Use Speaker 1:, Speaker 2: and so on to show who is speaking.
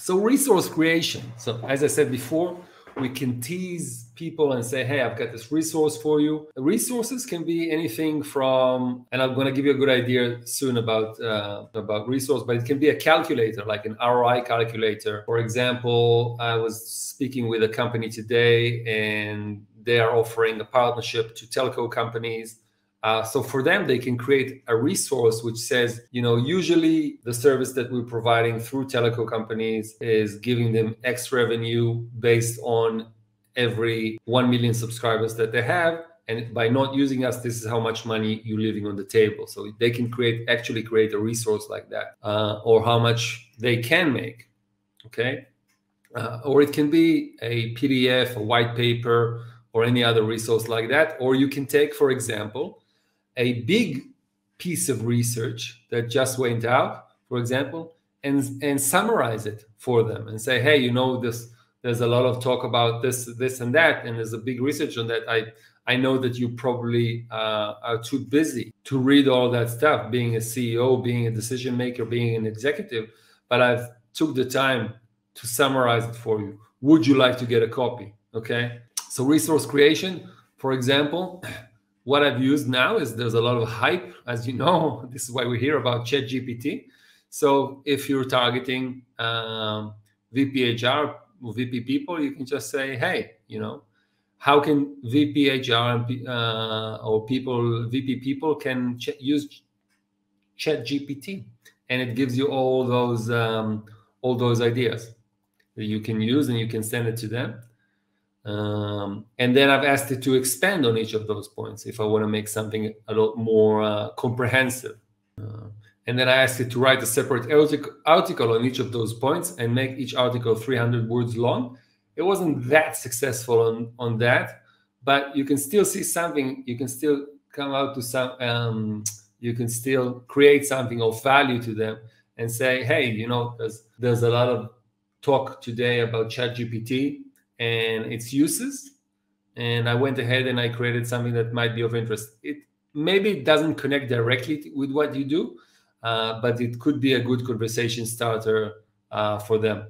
Speaker 1: So resource creation. So as I said before, we can tease people and say, hey, I've got this resource for you. Resources can be anything from, and I'm going to give you a good idea soon about resource, but it can be a calculator, like an ROI calculator. For example, I was speaking with a company today and they are offering a partnership to telco companies. So for them, they can create a resource which says, usually the service that we're providing through telco companies is giving them X revenue based on every 1 million subscribers that they have. And by not using us, this is how much money you're leaving on the table. So they can actually create a resource like that, or how much they can make. Okay. Or it can be a PDF, a white paper, or any other resource like that. Or you can take, for example, a big piece of research that just went out, for example, and summarize it for them and say, hey, there's a lot of talk about this and that, and there's a big research on that. I know that you probably are too busy to read all that stuff, being a CEO, being a decision maker, being an executive, but I've took the time to summarize it for you. Would you like to get a copy? Okay. So resource creation, for example, what I've used now is there's a lot of hype, as you know. This is why we hear about ChatGPT. So if you're targeting VP HR or VP people, you can just say, hey, how can VP HR or VP people can use ChatGPT, and it gives you all those ideas that you can use, and you can send it to them. And then I've asked it to expand on each of those points if I want to make something a lot more comprehensive. And then I asked it to write a separate article on each of those points and make each article 300 words long. It wasn't that successful on that, but you can still see something. You can still come out to some, you can still create something of value to them and say, hey, there's a lot of talk today about ChatGPT and its uses, and I went ahead and I created something that might be of interest. Maybe it doesn't connect directly with what you do, but it could be a good conversation starter for them.